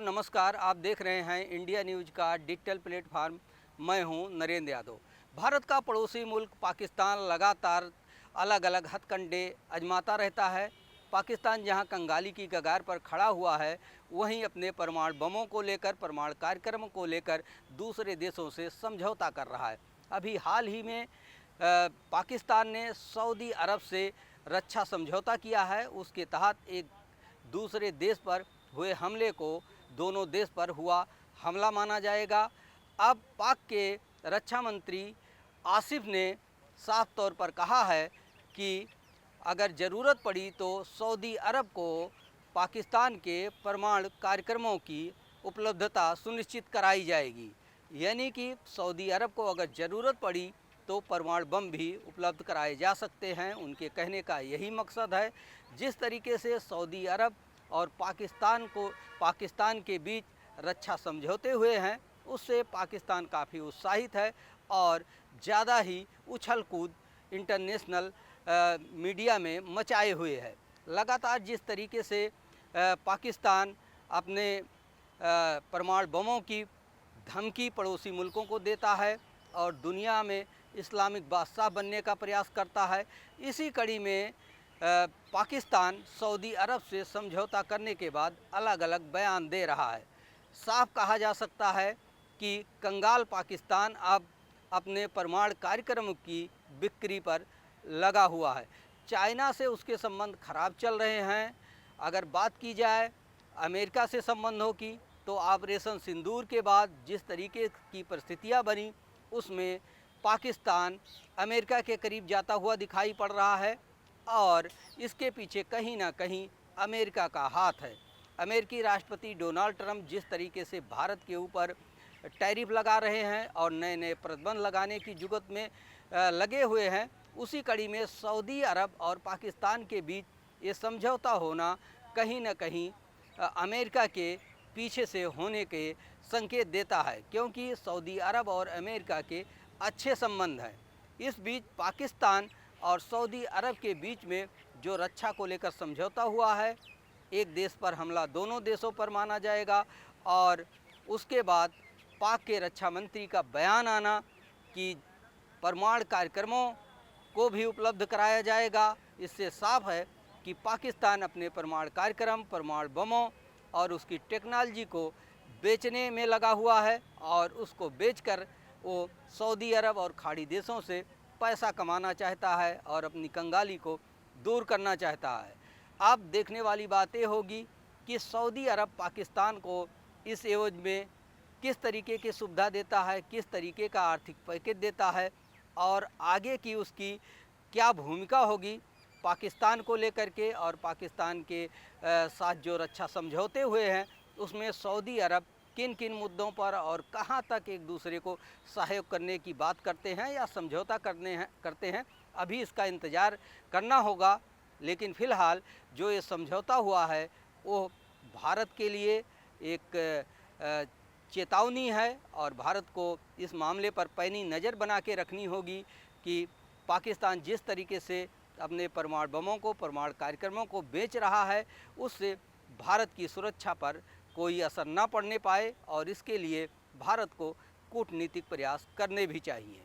नमस्कार। आप देख रहे हैं इंडिया न्यूज़ का डिजिटल प्लेटफार्म। मैं हूं नरेंद्र यादव। भारत का पड़ोसी मुल्क पाकिस्तान लगातार अलग अलग हथकंडे आजमाता रहता है। पाकिस्तान जहां कंगाली की कगार पर खड़ा हुआ है, वहीं अपने परमाणु बमों को लेकर, परमाणु कार्यक्रम को लेकर दूसरे देशों से समझौता कर रहा है। अभी हाल ही में पाकिस्तान ने सऊदी अरब से रक्षा समझौता किया है। उसके तहत एक दूसरे देश पर हुए हमले को दोनों देश पर हुआ हमला माना जाएगा। अब पाक के रक्षा मंत्री आसिफ ने साफ तौर पर कहा है कि अगर ज़रूरत पड़ी तो सऊदी अरब को पाकिस्तान के परमाणु कार्यक्रमों की उपलब्धता सुनिश्चित कराई जाएगी। यानी कि सऊदी अरब को अगर ज़रूरत पड़ी तो परमाणु बम भी उपलब्ध कराए जा सकते हैं। उनके कहने का यही मकसद है। जिस तरीके से सऊदी अरब और पाकिस्तान के बीच रक्षा समझौते हुए हैं, उससे पाकिस्तान काफ़ी उत्साहित है और ज़्यादा ही उछल कूद इंटरनेशनल मीडिया में मचाए हुए है। लगातार जिस तरीके से पाकिस्तान अपने परमाणु बमों की धमकी पड़ोसी मुल्कों को देता है और दुनिया में इस्लामिक बादशाह बनने का प्रयास करता है, इसी कड़ी में पाकिस्तान सऊदी अरब से समझौता करने के बाद अलग अलग बयान दे रहा है। साफ कहा जा सकता है कि कंगाल पाकिस्तान अब अपने परमाणु कार्यक्रम की बिक्री पर लगा हुआ है। चाइना से उसके संबंध खराब चल रहे हैं। अगर बात की जाए अमेरिका से संबंधों की, तो ऑपरेशन सिंदूर के बाद जिस तरीके की परिस्थितियां बनी, उसमें पाकिस्तान अमेरिका के करीब जाता हुआ दिखाई पड़ रहा है और इसके पीछे कहीं ना कहीं अमेरिका का हाथ है। अमेरिकी राष्ट्रपति डोनाल्ड ट्रंप जिस तरीके से भारत के ऊपर टैरिफ लगा रहे हैं और नए नए प्रतिबंध लगाने की जुगत में लगे हुए हैं, उसी कड़ी में सऊदी अरब और पाकिस्तान के बीच ये समझौता होना कहीं ना कहीं अमेरिका के पीछे से होने के संकेत देता है, क्योंकि सऊदी अरब और अमेरिका के अच्छे संबंध हैं। इस बीच पाकिस्तान और सऊदी अरब के बीच में जो रक्षा को लेकर समझौता हुआ है, एक देश पर हमला दोनों देशों पर माना जाएगा और उसके बाद पाक के रक्षा मंत्री का बयान आना कि परमाणु कार्यक्रमों को भी उपलब्ध कराया जाएगा, इससे साफ है कि पाकिस्तान अपने परमाणु कार्यक्रम, परमाणु बमों और उसकी टेक्नोलॉजी को बेचने में लगा हुआ है और उसको बेचकर वो सऊदी अरब और खाड़ी देशों से पैसा कमाना चाहता है और अपनी कंगाली को दूर करना चाहता है। अब देखने वाली बात ये होगी कि सऊदी अरब पाकिस्तान को इस एवज में किस तरीके की सुविधा देता है, किस तरीके का आर्थिक पैकेज देता है और आगे की उसकी क्या भूमिका होगी पाकिस्तान को लेकर के। और पाकिस्तान के साथ जो रक्षा समझौते हुए हैं, उसमें सऊदी अरब किन किन मुद्दों पर और कहां तक एक दूसरे को सहयोग करने की बात करते हैं या समझौता करते हैं, अभी इसका इंतज़ार करना होगा। लेकिन फ़िलहाल जो ये समझौता हुआ है, वो भारत के लिए एक चेतावनी है और भारत को इस मामले पर पैनी नज़र बना के रखनी होगी कि पाकिस्तान जिस तरीके से अपने परमाणु बमों को, परमाणु कार्यक्रमों को बेच रहा है, उससे भारत की सुरक्षा पर कोई असर न पड़ने पाए और इसके लिए भारत को कूटनीतिक प्रयास करने भी चाहिए।